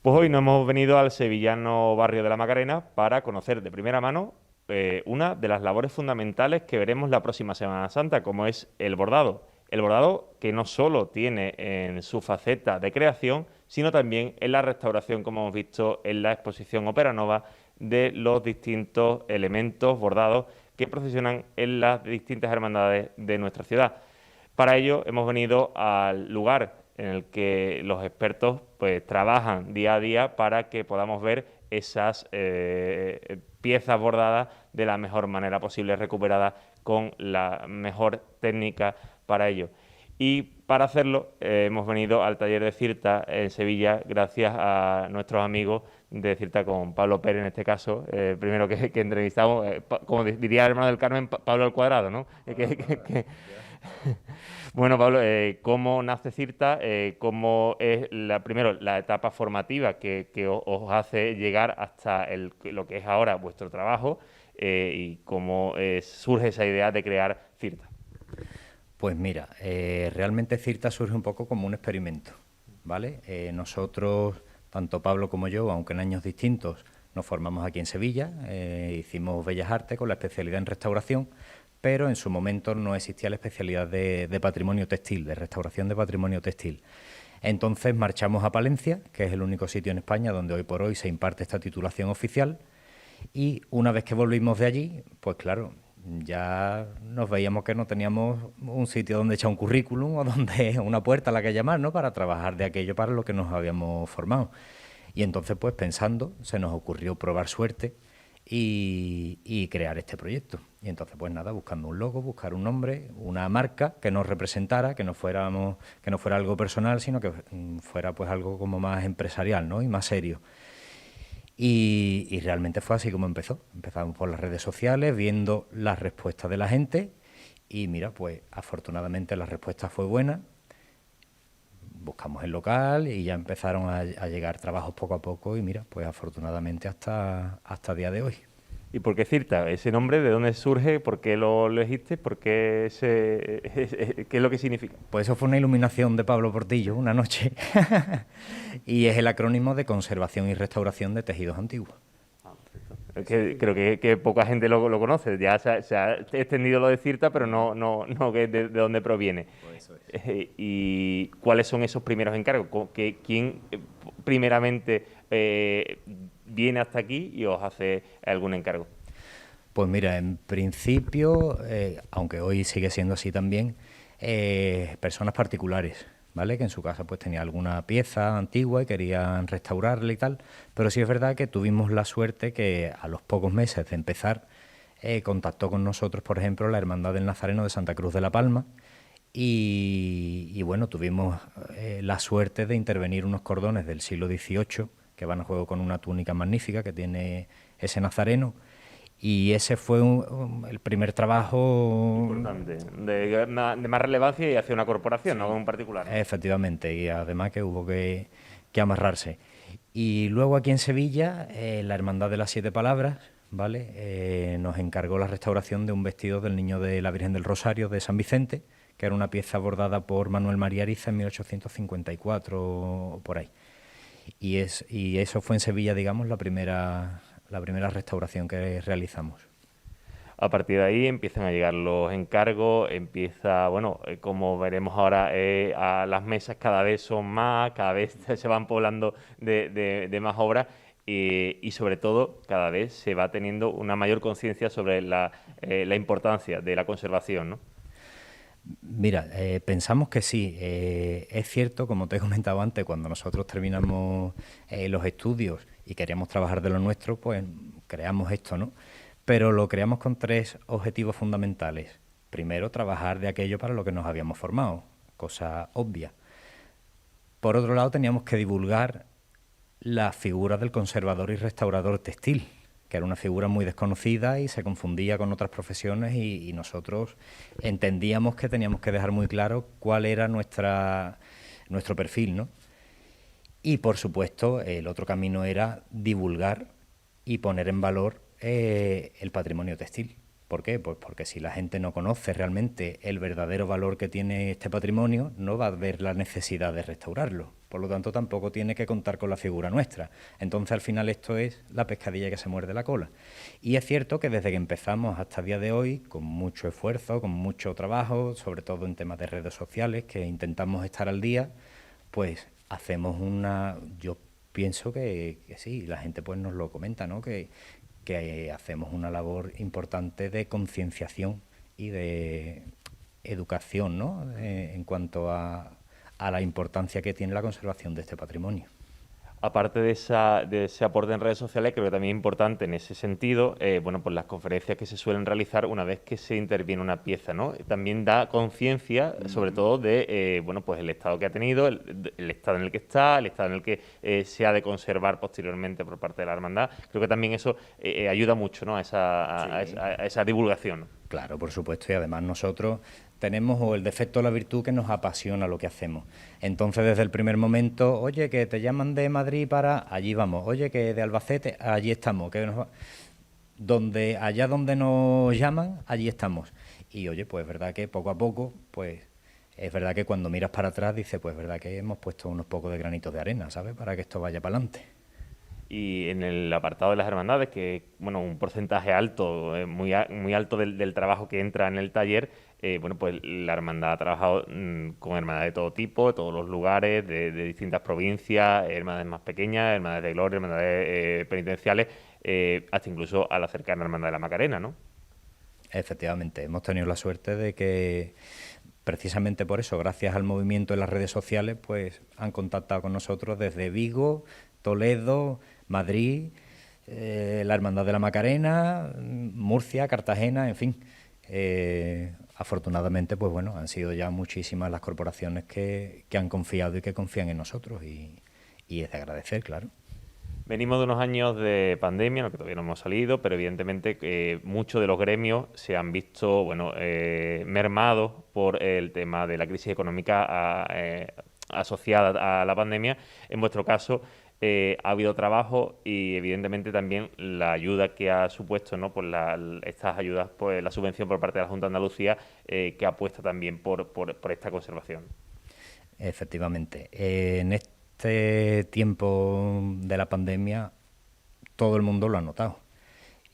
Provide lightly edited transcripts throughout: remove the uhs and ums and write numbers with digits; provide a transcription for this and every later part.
Pues hoy nos hemos venido al sevillano barrio de la Macarena para conocer de primera mano una de las labores fundamentales que veremos la próxima Semana Santa, como es el bordado. El bordado que no solo tiene en su faceta de creación, sino también en la restauración, como hemos visto en la exposición Ópera Nova, de los distintos elementos bordados que procesionan en las distintas hermandades de nuestra ciudad. Para ello hemos venido al lugar en el que los expertos pues trabajan día a día para que podamos ver esas piezas bordadas de la mejor manera posible, recuperadas con la mejor técnica para ello. Y para hacerlo hemos venido al taller de Cirta en Sevilla gracias a nuestros amigos de Cirta, con Pablo Pérez en este caso, primero que entrevistamos, como diría el hermano del Carmen, Pablo al cuadrado, ¿no? Bueno, Pablo, ¿cómo nace Cirta? ¿Cómo es primero la etapa formativa que os hace llegar hasta lo que es ahora vuestro trabajo, y cómo surge esa idea de crear Cirta? Pues mira, realmente CIRTA surge un poco como un experimento, ¿vale? Nosotros, tanto Pablo como yo, aunque en años distintos, nos formamos aquí en Sevilla, hicimos Bellas Artes con la especialidad en restauración, pero en su momento no existía la especialidad de patrimonio textil, de restauración de patrimonio textil. Entonces marchamos a Palencia, que es el único sitio en España donde hoy por hoy se imparte esta titulación oficial, y una vez que volvimos de allí, pues claro, ya nos veíamos que no teníamos un sitio donde echar un currículum o donde una puerta a la que llamar, ¿no? Para trabajar de aquello para lo que nos habíamos formado. Y entonces, pues pensando, se nos ocurrió probar suerte y crear este proyecto. Y entonces, pues nada, buscando un logo, buscar un nombre, una marca que nos representara, que no fuera algo personal, sino que fuera pues algo como más empresarial, ¿no? Y más serio. Y realmente fue así como empezó. Empezamos por las redes sociales, viendo las respuestas de la gente y mira, pues afortunadamente la respuesta fue buena. Buscamos el local y ya empezaron a llegar trabajos poco a poco y mira, pues afortunadamente hasta el día de hoy. ¿Y por qué Cirta? ¿Ese nombre de dónde surge? ¿Por qué lo elegiste? ¿Qué es lo que significa? Pues eso fue una iluminación de Pablo Portillo una noche y es el acrónimo de Conservación y Restauración de Tejidos Antiguos. Es que creo que poca gente lo conoce. Ya se ha extendido lo de Cirta, pero no de dónde proviene. ¿Y cuáles son esos primeros encargos? ¿Quién primeramente viene hasta aquí y os hace algún encargo? Pues mira, en principio, aunque hoy sigue siendo así también, personas particulares, ¿vale? Que en su casa pues tenía alguna pieza antigua y querían restaurarla y tal, pero sí es verdad que tuvimos la suerte que a los pocos meses de empezar contactó con nosotros, por ejemplo, la Hermandad del Nazareno de Santa Cruz de la Palma y bueno, tuvimos la suerte de intervenir unos cordones del siglo XVIII que van a juego con una túnica magnífica que tiene ese nazareno y ese fue el primer trabajo. Importante. De más relevancia y hacia una corporación, no un particular, ¿no? Efectivamente, y además que hubo que amarrarse. Y luego aquí en Sevilla, la Hermandad de las Siete Palabras, ¿vale? Nos encargó la restauración de un vestido del Niño de la Virgen del Rosario de San Vicente, que era una pieza bordada por Manuel María Ariza en 1854 o por ahí. Y eso fue en Sevilla, digamos, la primera restauración que realizamos. A partir de ahí empiezan a llegar los encargos, empieza, bueno, como veremos ahora, a las mesas cada vez son más, cada vez se van poblando de más obras, y sobre todo cada vez se va teniendo una mayor conciencia sobre la importancia de la conservación, ¿no? Mira, pensamos que sí. Es cierto, como te he comentado antes, cuando nosotros terminamos los estudios y queríamos trabajar de lo nuestro, pues creamos esto, ¿no? Pero lo creamos con tres objetivos fundamentales. Primero, trabajar de aquello para lo que nos habíamos formado, cosa obvia. Por otro lado, teníamos que divulgar la figura del conservador y restaurador textil, que era una figura muy desconocida y se confundía con otras profesiones y nosotros entendíamos que teníamos que dejar muy claro cuál era nuestro perfil, ¿no? Y por supuesto, el otro camino era divulgar y poner en valor el patrimonio textil, ¿Por qué? Pues porque si la gente no conoce realmente el verdadero valor que tiene este patrimonio, no va a ver la necesidad de restaurarlo. Por lo tanto, tampoco tiene que contar con la figura nuestra. Entonces, al final, esto es la pescadilla que se muerde la cola. Y es cierto que desde que empezamos hasta el día de hoy, con mucho esfuerzo, con mucho trabajo, sobre todo en temas de redes sociales, que intentamos estar al día, pues hacemos yo pienso que sí, la gente pues nos lo comenta, ¿no? Que hacemos una labor importante de concienciación y de educación, ¿no? En cuanto a la importancia que tiene la conservación de este patrimonio. Aparte de ese aporte en redes sociales, creo que también es importante en ese sentido, bueno, pues las conferencias que se suelen realizar una vez que se interviene una pieza, ¿no? También da conciencia, sobre todo, de, bueno, pues el estado que ha tenido, el estado en el que está, el estado en el que se ha de conservar posteriormente por parte de la hermandad. Creo que también eso ayuda mucho, ¿no? A esa divulgación, ¿no? Claro, por supuesto, y además nosotros tenemos el defecto o la virtud que nos apasiona lo que hacemos. Entonces, desde el primer momento, oye, que te llaman de Madrid para allí vamos, oye, que de Albacete, allí estamos, allá donde nos llaman, allí estamos. Y oye, pues es verdad que poco a poco, pues es verdad que cuando miras para atrás dices, pues es verdad que hemos puesto unos pocos de granitos de arena, ¿sabes? Para que esto vaya para adelante. Y en el apartado de las hermandades, que bueno, un porcentaje alto, muy alto del trabajo que entra en el taller, bueno, pues la hermandad ha trabajado con hermandades de todo tipo, de todos los lugares, de distintas provincias, hermandades más pequeñas, hermandades de gloria, hermandades penitenciales, hasta incluso a la cercana hermandad de la Macarena, ¿no? Efectivamente, hemos tenido la suerte de que precisamente por eso, gracias al movimiento en las redes sociales, pues han contactado con nosotros desde Vigo, Toledo, Madrid, la Hermandad de la Macarena, Murcia, Cartagena, en fin. Afortunadamente, pues bueno, han sido ya muchísimas las corporaciones que han confiado y que confían en nosotros y es de agradecer, claro. Venimos de unos años de pandemia, en los que todavía no hemos salido, pero evidentemente muchos de los gremios se han visto, bueno, mermados por el tema de la crisis económica asociada a la pandemia. En vuestro caso, ha habido trabajo y evidentemente también la ayuda que ha supuesto, ¿no? Pues estas ayudas, pues la subvención por parte de la Junta de Andalucía, que apuesta también por esta conservación. Efectivamente. En este tiempo de la pandemia, todo el mundo lo ha notado.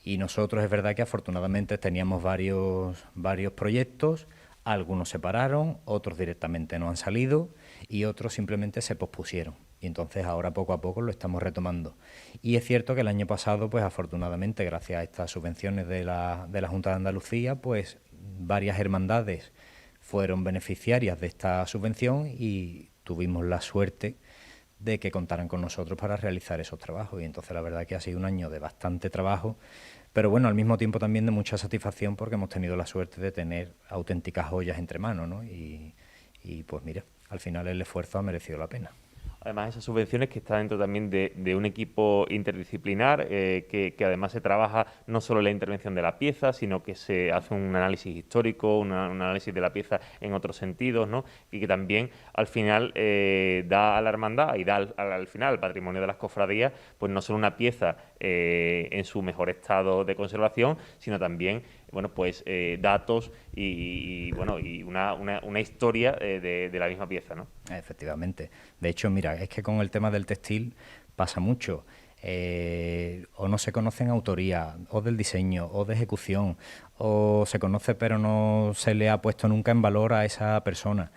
Y nosotros es verdad que afortunadamente teníamos varios proyectos, algunos se pararon, otros directamente no han salido y otros simplemente se pospusieron. Y entonces ahora poco a poco lo estamos retomando. Y es cierto que el año pasado, pues afortunadamente, gracias a estas subvenciones de la Junta de Andalucía, pues varias hermandades fueron beneficiarias de esta subvención y tuvimos la suerte de que contaran con nosotros para realizar esos trabajos. Y entonces la verdad que ha sido un año de bastante trabajo, pero bueno, al mismo tiempo también de mucha satisfacción porque hemos tenido la suerte de tener auténticas joyas entre manos, ¿no? Y pues mira, al final el esfuerzo ha merecido la pena. Además, esas subvenciones que está dentro también de un equipo interdisciplinar, que además se trabaja no solo en la intervención de la pieza, sino que se hace un análisis histórico, un análisis de la pieza en otros sentidos, ¿no? Y que también al final da a la hermandad y da al final al patrimonio de las cofradías, pues no solo una pieza en su mejor estado de conservación, sino también, bueno, pues datos bueno, y una historia de la misma pieza, ¿no? Efectivamente. De hecho, mira, es que con el tema del textil pasa mucho. O no se conocen autoría, o del diseño, o de ejecución, o se conoce pero no se le ha puesto nunca en valor a esa persona.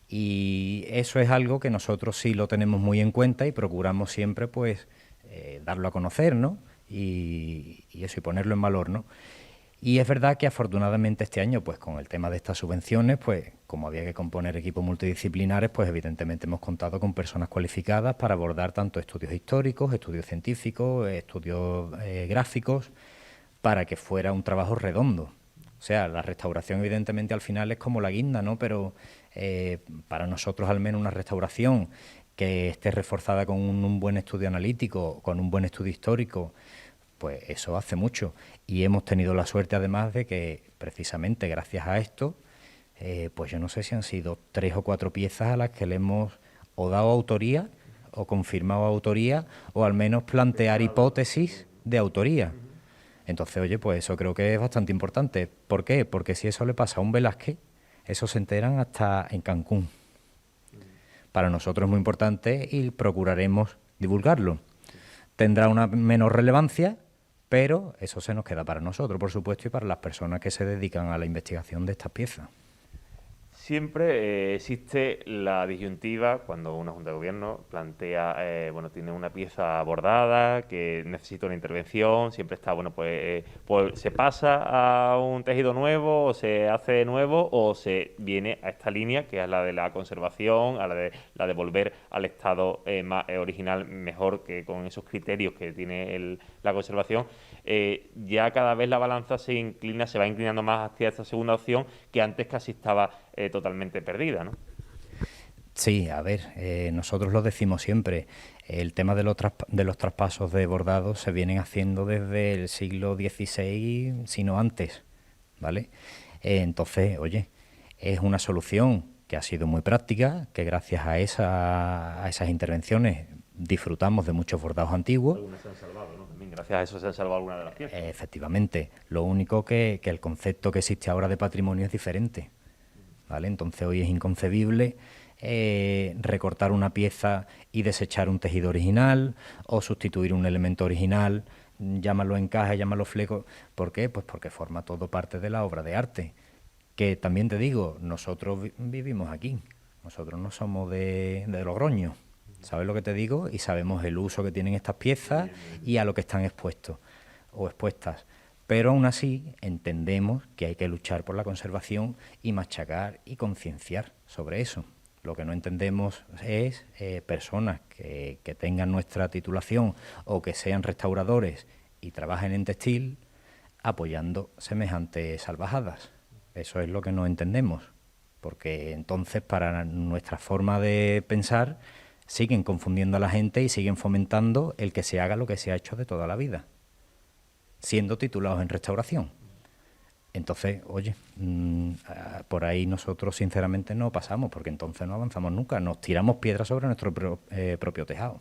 Y eso es algo que nosotros sí lo tenemos muy en cuenta y procuramos siempre, pues, darlo a conocer, ¿no? Y eso, y ponerlo en valor, ¿no? Y es verdad que afortunadamente este año, pues con el tema de estas subvenciones, pues como había que componer equipos multidisciplinares, pues evidentemente hemos contado con personas cualificadas para abordar tanto estudios históricos, estudios científicos, estudios gráficos, para que fuera un trabajo redondo. O sea, la restauración evidentemente al final es como la guinda, ¿no? Pero para nosotros al menos una restauración que esté reforzada con un buen estudio analítico, con un buen estudio histórico, pues eso hace mucho. Y hemos tenido la suerte además de que precisamente gracias a esto, pues yo no sé si han sido 3 o 4 piezas a las que le hemos o dado autoría o confirmado autoría o al menos plantear hipótesis de autoría. Entonces, oye, pues eso creo que es bastante importante. ¿Por qué? Porque si eso le pasa a un Velázquez, eso se enteran hasta en Cancún. Para nosotros es muy importante y procuraremos divulgarlo. Tendrá una menor relevancia, pero eso se nos queda para nosotros, por supuesto, y para las personas que se dedican a la investigación de estas piezas. Siempre existe la disyuntiva cuando una Junta de Gobierno plantea, bueno, tiene una pieza bordada que necesita una intervención, siempre está, bueno, pues se pasa a un tejido nuevo o se hace de nuevo o se viene a esta línea que es la de la conservación, a la de volver al estado original mejor que con esos criterios que tiene la conservación. Ya cada vez la balanza se va inclinando más hacia esta segunda opción que antes casi estaba totalmente perdida, ¿no? Sí, a ver, nosotros lo decimos siempre, el tema de los traspasos de bordados se vienen haciendo desde el siglo XVI, si no antes, ¿vale? Entonces, oye, es una solución que ha sido muy práctica, que gracias a esas intervenciones disfrutamos de muchos bordados antiguos. Algunas se han salvado, ¿no? También gracias a eso se han salvado algunas de las piezas. Efectivamente, lo único que el concepto que existe ahora de patrimonio es diferente, ¿vale? Entonces hoy es inconcebible recortar una pieza y desechar un tejido original o sustituir un elemento original, llámalo encaje, llámalo fleco. ¿Por qué? Pues porque forma todo parte de la obra de arte. Que también te digo, nosotros vivimos aquí, nosotros no somos de Logroño, ¿sabes lo que te digo? Y sabemos el uso que tienen estas piezas y a lo que están expuestos o expuestas. Pero aún así entendemos que hay que luchar por la conservación y machacar y concienciar sobre eso. Lo que no entendemos es personas que tengan nuestra titulación o que sean restauradores y trabajen en textil apoyando semejantes salvajadas. Eso es lo que no entendemos, porque entonces para nuestra forma de pensar siguen confundiendo a la gente y siguen fomentando el que se haga lo que se ha hecho de toda la vida, siendo titulados en restauración. Entonces, oye, por ahí nosotros sinceramente no pasamos, porque entonces no avanzamos nunca, nos tiramos piedras sobre nuestro propio tejado.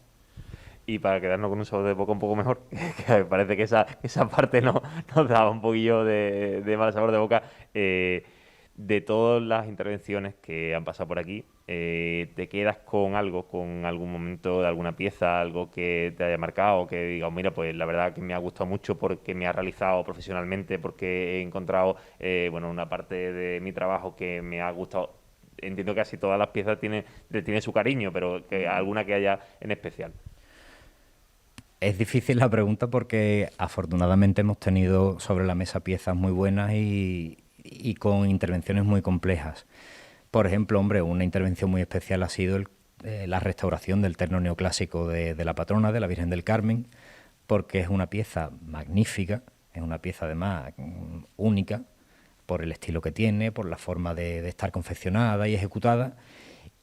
Y para quedarnos con un sabor de boca un poco mejor, que me parece que esa parte nos daba un poquillo de mal sabor de boca, de todas las intervenciones que han pasado por aquí, ¿te quedas con algo, con algún momento de alguna pieza, algo que te haya marcado, que digas, mira, pues la verdad que me ha gustado mucho porque me ha realizado profesionalmente, porque he encontrado, bueno, una parte de mi trabajo que me ha gustado? Entiendo que casi todas las piezas tienen su cariño, pero que alguna que haya en especial. Es difícil la pregunta porque afortunadamente hemos tenido sobre la mesa piezas muy buenas y con intervenciones muy complejas. Por ejemplo, hombre, una intervención muy especial ha sido la restauración del terno neoclásico de la patrona, de la Virgen del Carmen, porque es una pieza magnífica, es una pieza además única por el estilo que tiene, por la forma de estar confeccionada y ejecutada,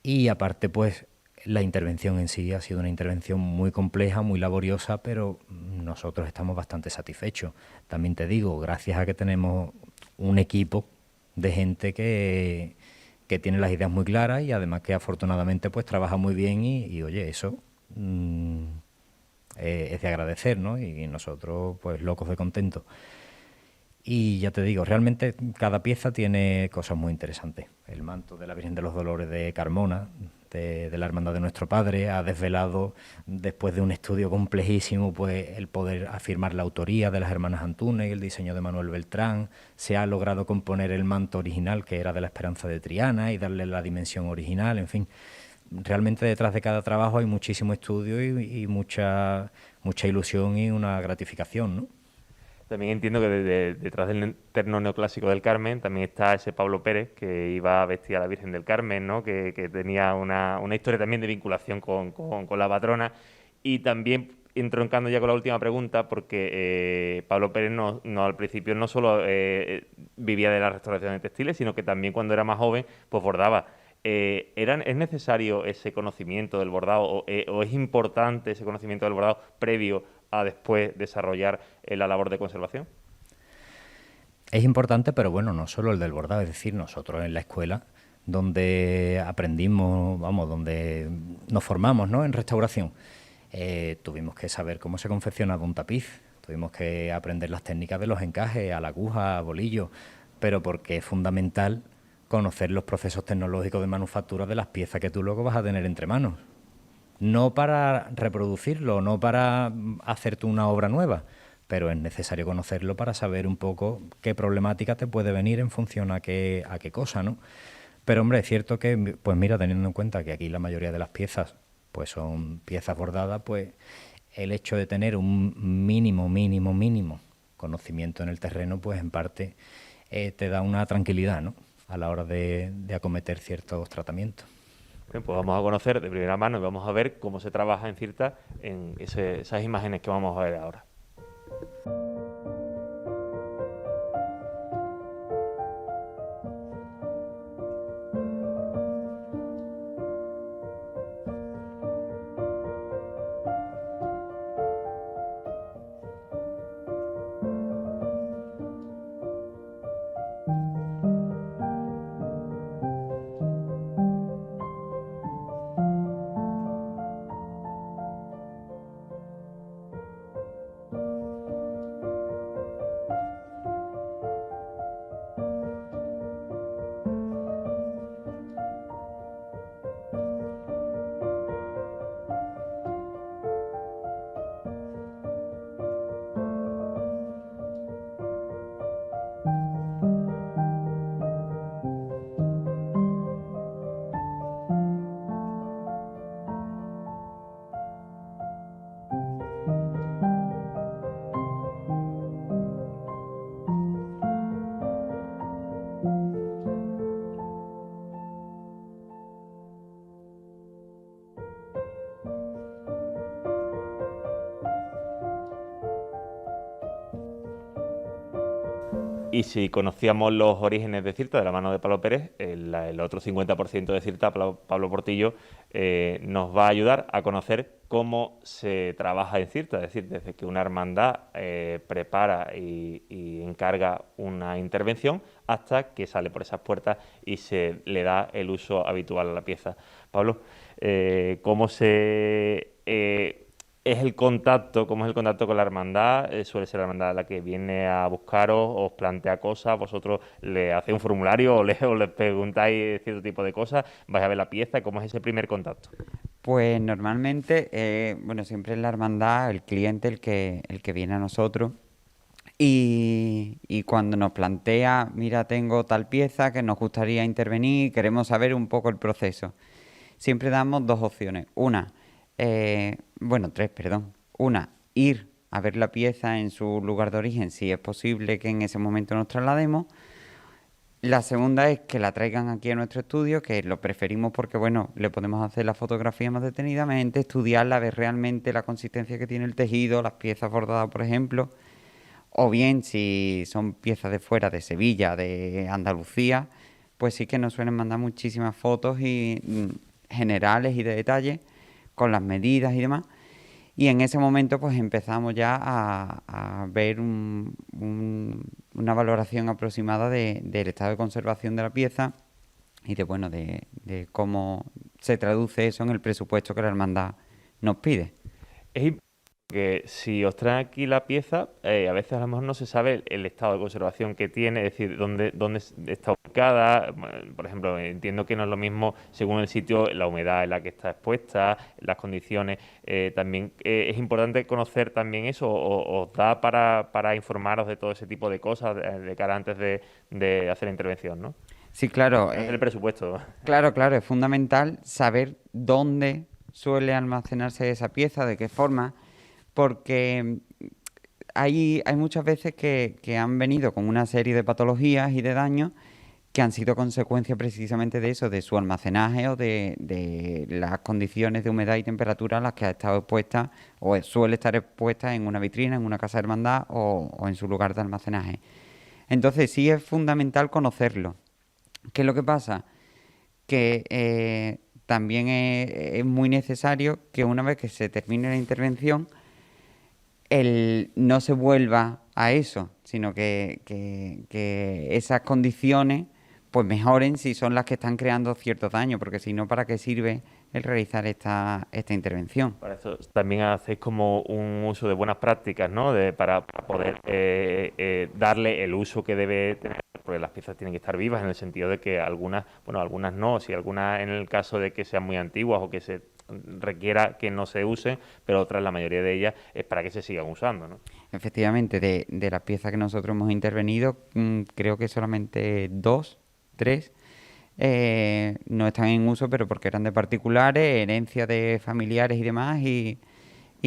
y aparte pues la intervención en sí ha sido una intervención muy compleja, muy laboriosa, pero nosotros estamos bastante satisfechos. También te digo, gracias a que tenemos un equipo de gente que tiene las ideas muy claras y además que afortunadamente pues trabaja muy bien y oye, eso es de agradecer, ¿no? Y nosotros pues locos de contento. Y ya te digo, realmente cada pieza tiene cosas muy interesantes. El manto de la Virgen de los Dolores de Carmona, de la Hermandad de Nuestro Padre, ha desvelado, después de un estudio complejísimo, pues el poder afirmar la autoría de las hermanas Antúnez y el diseño de Manuel Beltrán. Se ha logrado componer el manto original, que era de la Esperanza de Triana, y darle la dimensión original, en fin. Realmente detrás de cada trabajo hay muchísimo estudio y mucha ilusión y una gratificación, ¿no? También entiendo que detrás del terno neoclásico del Carmen también está ese Pablo Pérez que iba a vestir a la Virgen del Carmen, ¿no? Que tenía una historia también de vinculación con la patrona. Y también entroncando ya con la última pregunta, porque Pablo Pérez no al principio no solo vivía de la restauración de textiles, sino que también cuando era más joven pues bordaba. ¿Es necesario ese conocimiento del bordado o es importante ese conocimiento del bordado previo a después desarrollar la labor de conservación? Es importante, pero bueno, no solo el del bordado, es decir, nosotros en la escuela donde aprendimos, vamos, donde nos formamos, ¿no?, en restauración, tuvimos que saber cómo se confeccionaba un tapiz, tuvimos que aprender las técnicas de los encajes, a la aguja, a bolillo, pero porque es fundamental conocer los procesos tecnológicos de manufactura de las piezas que tú luego vas a tener entre manos. No para reproducirlo, no para hacerte una obra nueva, pero es necesario conocerlo para saber un poco qué problemática te puede venir en función a qué cosa, ¿no? Pero, hombre, es cierto que, pues mira, teniendo en cuenta que aquí la mayoría de las piezas pues son piezas bordadas, pues el hecho de tener un mínimo conocimiento en el terreno, pues en parte te da una tranquilidad, ¿no?, a la hora de acometer ciertos tratamientos. Bien, pues vamos a conocer de primera mano y vamos a ver cómo se trabaja en Cirta en esas imágenes que vamos a ver ahora. Y si conocíamos los orígenes de Cirta de la mano de Pablo Pérez, el otro 50% de Cirta, Pablo Portillo, nos va a ayudar a conocer cómo se trabaja en Cirta, es decir, desde que una hermandad prepara y encarga una intervención hasta que sale por esas puertas y se le da el uso habitual a la pieza. Pablo, ¿cómo es el contacto, cómo es el contacto con la hermandad? ¿Suele ser la hermandad la que viene a buscaros, os plantea cosas, vosotros le hacéis un formulario o le preguntáis cierto tipo de cosas, vais a ver la pieza? ¿Cómo es ese primer contacto? Pues normalmente, bueno, siempre es la hermandad, el cliente el que viene a nosotros y cuando nos plantea, mira, tengo tal pieza que nos gustaría intervenir, queremos saber un poco el proceso. Siempre damos dos opciones. Bueno, tres, perdón. Una, ir a ver la pieza en su lugar de origen, si es posible que en ese momento nos traslademos. La segunda es que la traigan aquí a nuestro estudio, que lo preferimos porque, bueno, le podemos hacer la fotografía más detenidamente, estudiarla, ver realmente la consistencia que tiene el tejido, las piezas bordadas, por ejemplo. O bien, si son piezas de fuera, de Sevilla, de Andalucía, pues sí que nos suelen mandar muchísimas fotos generales y de detalle, con las medidas y demás. Y en ese momento pues empezamos ya a ver una valoración aproximada del estado de conservación de la pieza y de cómo se traduce eso en el presupuesto que la hermandad nos pide. Es importante que si os traen aquí la pieza, a veces a lo mejor no se sabe el estado de conservación que tiene, es decir, dónde está ubicada. Bueno, por ejemplo, entiendo que no es lo mismo según el sitio, la humedad en la que está expuesta, las condiciones. También es importante conocer también eso, o os da para informaros de todo ese tipo de cosas de cara antes de hacer la intervención, ¿no? Sí, claro. Hacer el presupuesto. Claro, es fundamental saber dónde suele almacenarse esa pieza, de qué forma, porque hay muchas veces que han venido con una serie de patologías y de daños que han sido consecuencia precisamente de eso, de su almacenaje o de las condiciones de humedad y temperatura a las que ha estado expuesta o suele estar expuesta en una vitrina, en una casa de hermandad o en su lugar de almacenaje. Entonces sí es fundamental conocerlo. ¿Qué es lo que pasa? Que también es muy necesario que una vez que se termine la intervención, no se vuelva a eso, sino que esas condiciones pues mejoren si son las que están creando ciertos daños, porque si no, ¿para qué sirve el realizar esta intervención. Para eso también hacéis como un uso de buenas prácticas, ¿no? Para poder darle el uso que debe tener, porque las piezas tienen que estar vivas en el sentido de que algunas, bueno, algunas no, si algunas en el caso de que sean muy antiguas o que se requiera que no se usen, pero otras, la mayoría de ellas, es para que se sigan usando, ¿no? Efectivamente, de las piezas que nosotros hemos intervenido, creo que solamente 2, 3 no están en uso, pero porque eran de particulares, herencia de familiares y demás, y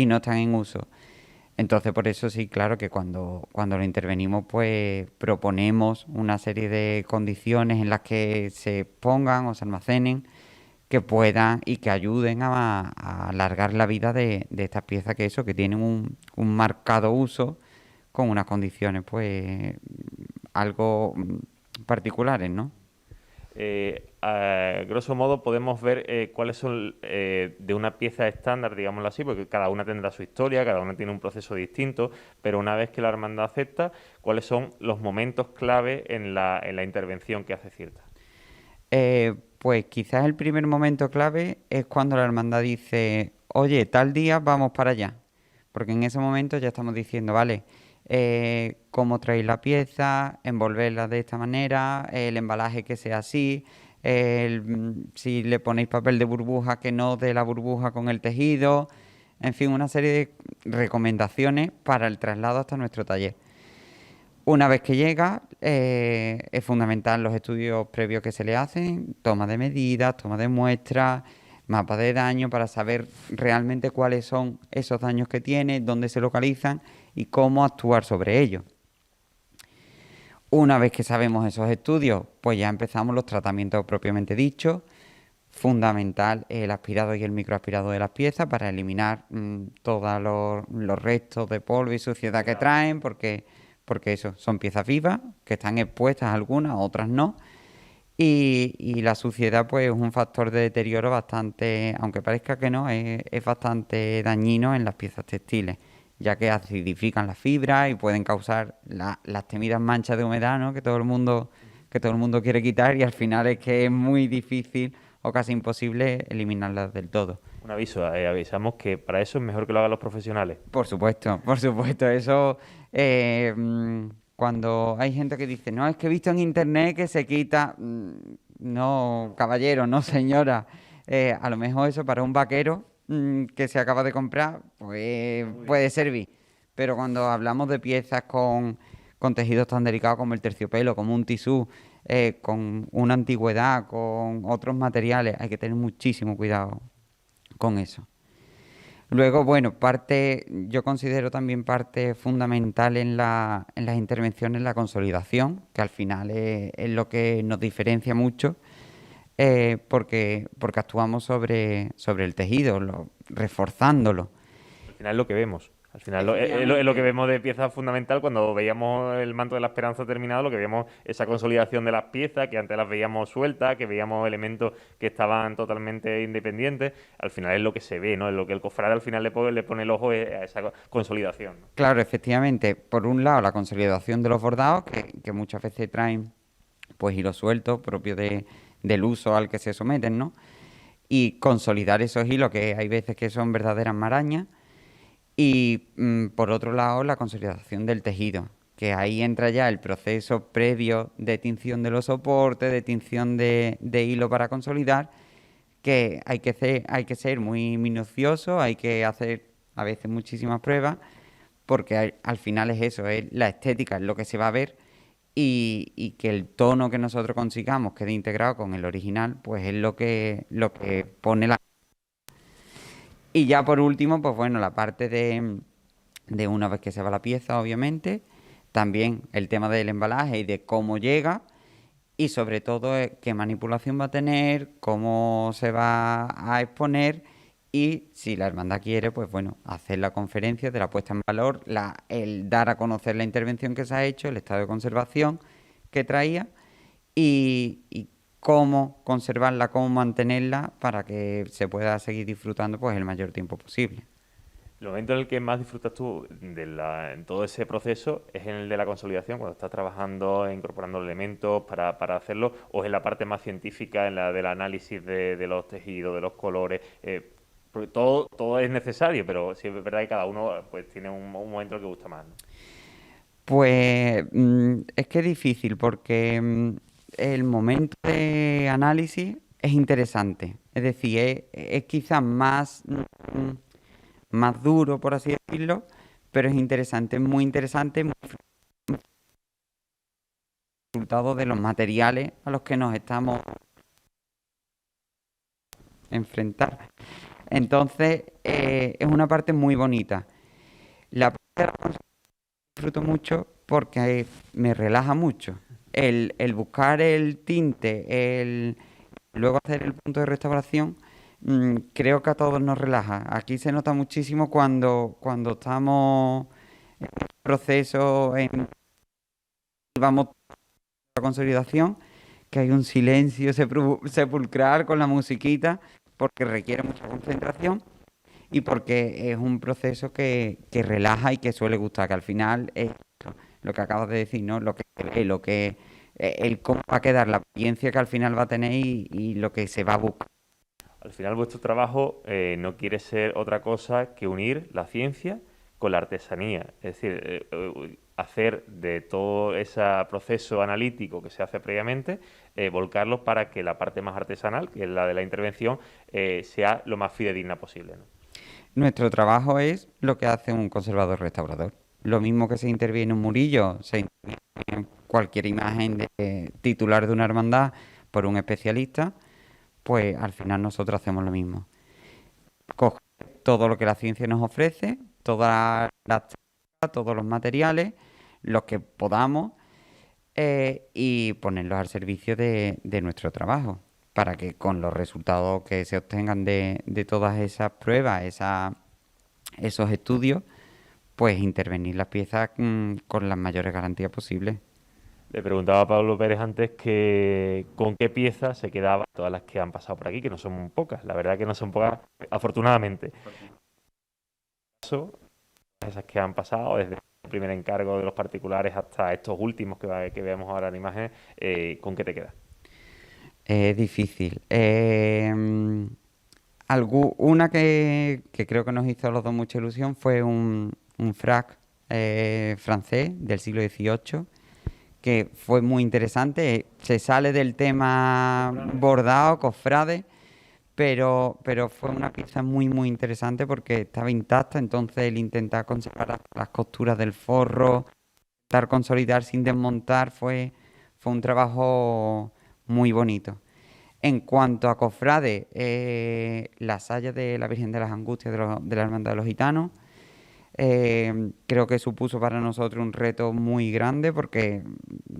no están en uso. Entonces, por eso sí, claro que cuando lo intervenimos, pues proponemos una serie de condiciones en las que se pongan o se almacenen, que puedan y que ayuden a alargar la vida de estas piezas, que tienen un marcado uso con unas condiciones, pues, algo particulares, ¿no? A grosso modo podemos ver cuáles son de una pieza estándar, digámoslo así, porque cada una tendrá su historia, cada una tiene un proceso distinto, pero una vez que la hermandad acepta, cuáles son los momentos clave en la intervención que hace Cirta. Pues quizás el primer momento clave es cuando la hermandad dice, oye, tal día vamos para allá. Porque en ese momento ya estamos diciendo, vale, cómo traéis la pieza, envolverla de esta manera, el embalaje que sea así, si le ponéis papel de burbuja que no dé la burbuja con el tejido, en fin, una serie de recomendaciones para el traslado hasta nuestro taller. Una vez que llega, es fundamental los estudios previos que se le hacen, toma de medidas, toma de muestras, mapa de daño para saber realmente cuáles son esos daños que tiene, dónde se localizan y cómo actuar sobre ellos. Una vez que sabemos esos estudios, pues ya empezamos los tratamientos propiamente dichos. Fundamental el aspirado y el microaspirado de las piezas para eliminar todos los restos de polvo y suciedad que traen, porque eso, son piezas vivas, que están expuestas algunas, otras no. Y la suciedad pues es un factor de deterioro bastante, aunque parezca que no, es bastante dañino en las piezas textiles, ya que acidifican las fibras y pueden causar las temidas manchas de humedad, ¿no? que todo el mundo quiere quitar, y al final es que es muy difícil o casi imposible eliminarlas del todo. Un aviso, avisamos que para eso es mejor que lo hagan los profesionales. Por supuesto, eso, cuando hay gente que dice, no, es que he visto en internet que se quita, no, caballero, no señora, a lo mejor eso para un vaquero que se acaba de comprar, pues puede servir, pero cuando hablamos de piezas con tejidos tan delicados como el terciopelo, como un tisú, con una antigüedad, con otros materiales, hay que tener muchísimo cuidado con eso. Luego, bueno, yo considero también parte fundamental en las intervenciones la consolidación, que al final es lo que nos diferencia mucho, porque actuamos sobre el tejido, reforzándolo. Al final es lo que vemos. Al final es lo que vemos de pieza fundamental. Cuando veíamos el manto de la esperanza terminado, lo que veíamos esa consolidación de las piezas, que antes las veíamos sueltas, que veíamos elementos que estaban totalmente independientes. Al final es lo que se ve, ¿no? Es lo que el cofrade al final le pone el ojo a esa consolidación, ¿no? Claro, efectivamente. Por un lado, la consolidación de los bordados, que muchas veces traen pues hilos sueltos propios del uso al que se someten, ¿no? Y consolidar esos hilos, que hay veces que son verdaderas marañas. Y por otro lado, la consolidación del tejido, que ahí entra ya el proceso previo de tinción de los soportes, de tinción de hilo para consolidar, que hay que ser muy minucioso, hay que hacer a veces muchísimas pruebas, porque al final es eso, es la estética, es lo que se va a ver, y que el tono que nosotros consigamos quede integrado con el original, pues es lo que pone la... Y ya por último, pues bueno, la parte de una vez que se va la pieza, obviamente, también el tema del embalaje y de cómo llega, y sobre todo qué manipulación va a tener, cómo se va a exponer, y si la hermandad quiere, pues bueno, hacer la conferencia de la puesta en valor, el dar a conocer la intervención que se ha hecho, el estado de conservación que traía, y cómo conservarla, cómo mantenerla para que se pueda seguir disfrutando pues el mayor tiempo posible. El momento en el que más disfrutas tú en todo ese proceso es en el de la consolidación, cuando estás trabajando, incorporando elementos para hacerlo, o es en la parte más científica, en la del análisis de los tejidos, de los colores. Porque todo es necesario, pero sí es verdad que cada uno pues tiene un momento en el que gusta más, ¿no? Pues es que es difícil porque el momento de análisis es interesante. Es decir, es quizás más duro, por así decirlo, pero es interesante, es muy interesante, muy resultado de los materiales a los que nos estamos enfrentando. Entonces, es una parte muy bonita. La parte de la conservación disfruto mucho porque me relaja mucho. El buscar el tinte, luego hacer el punto de restauración, creo que a todos nos relaja. Aquí se nota muchísimo cuando estamos en proceso, vamos a la consolidación, que hay un silencio sepulcral con la musiquita, porque requiere mucha concentración y porque es un proceso que relaja y que suele gustar, que al final es lo que acabas de decir, ¿no? Lo que se ve, el cómo va a quedar, la experiencia que al final va a tener y lo que se va a buscar. Al final vuestro trabajo no quiere ser otra cosa que unir la ciencia con la artesanía. Es decir, hacer de todo ese proceso analítico que se hace previamente, volcarlo para que la parte más artesanal, que es la de la intervención, sea lo más fidedigna posible, ¿no? Nuestro trabajo es lo que hace un conservador restaurador. Lo mismo que se interviene en un murillo, se interviene en cualquier imagen de titular de una hermandad por un especialista, pues al final nosotros hacemos lo mismo. Coger todo lo que la ciencia nos ofrece, todas las técnicas, todos los materiales, los que podamos, y ponerlos al servicio de nuestro trabajo, para que con los resultados que se obtengan de todas esas pruebas, esos estudios, pues intervenir las piezas con las mayores garantías posibles. Le preguntaba a Pablo Pérez antes que con qué piezas se quedaba todas las que han pasado por aquí, que no son pocas, la verdad que no son pocas, afortunadamente. Eso, esas que han pasado, desde el primer encargo de los particulares hasta estos últimos que vemos ahora en imágenes, ¿con qué te quedas? Es difícil. Una que creo que nos hizo a los dos mucha ilusión fue un frac francés del siglo XVIII, que fue muy interesante. Se sale del tema bordado, cofrade, pero fue una pieza muy, muy interesante porque estaba intacta, entonces el intentar conservar las costuras del forro, intentar consolidar sin desmontar, fue un trabajo muy bonito. En cuanto a cofrade, la saya de la Virgen de las Angustias de la Hermandad de los Gitanos, creo que supuso para nosotros un reto muy grande porque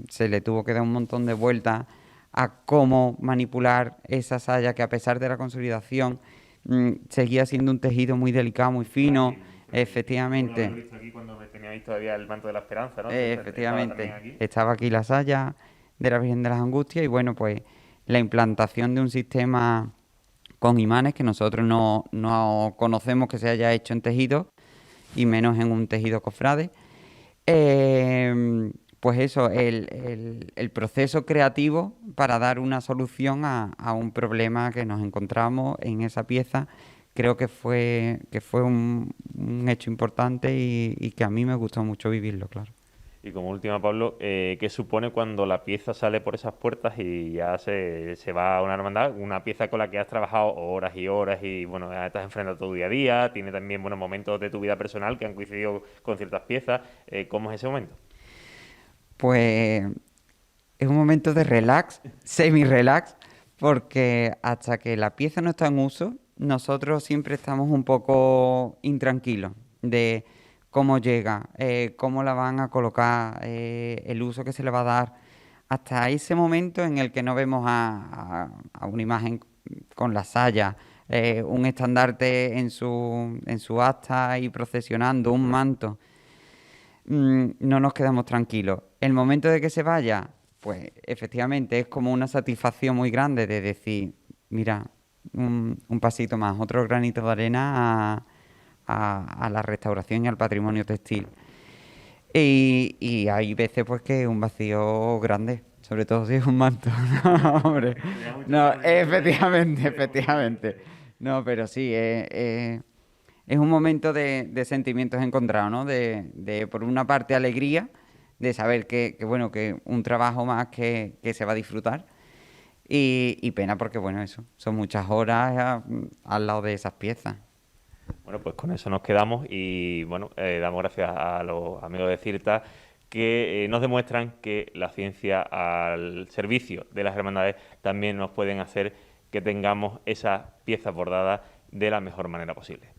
se le tuvo que dar un montón de vueltas a cómo manipular esa saya que a pesar de la consolidación seguía siendo un tejido muy delicado, muy fino, efectivamente. Lo he visto aquí cuando teníais todavía el manto de la esperanza, ¿no? Estaba también Efectivamente, aquí. estaba aquí la saya de la Virgen de las Angustias y bueno, pues la implantación de un sistema con imanes que nosotros no conocemos que se haya hecho en tejido y menos en un tejido cofrade. Pues eso, el proceso creativo para dar una solución a un problema que nos encontramos en esa pieza, creo que fue un hecho importante y que a mí me gustó mucho vivirlo, claro. Y como última, Pablo, ¿qué supone cuando la pieza sale por esas puertas y ya se va a una hermandad? Una pieza con la que has trabajado horas y horas y, bueno, ya estás enfrentando tu día a día, tiene también buenos momentos de tu vida personal que han coincidido con ciertas piezas. ¿Cómo es ese momento? Pues es un momento de relax, semi-relax, porque hasta que la pieza no está en uso, nosotros siempre estamos un poco intranquilos de cómo llega, cómo la van a colocar, el uso que se le va a dar, hasta ese momento en el que no vemos a una imagen con la saya, un estandarte en su asta y procesionando, un manto. No nos quedamos tranquilos. El momento de que se vaya, pues efectivamente es como una satisfacción muy grande de decir, mira, un pasito más, otro granito de arena a la restauración y al patrimonio textil. Y hay veces pues que es un vacío grande, sobre todo si es un manto. No, hombre. No, efectivamente. No, pero sí, es un momento de sentimientos encontrados, ¿no? Por una parte, alegría de saber bueno, que un trabajo más que se va a disfrutar. Y pena porque, bueno, eso, son muchas horas al lado de esas piezas. Bueno, pues con eso nos quedamos y bueno, damos gracias a los amigos de CIRTA que nos demuestran que la ciencia al servicio de las hermandades también nos pueden hacer que tengamos esas piezas bordadas de la mejor manera posible.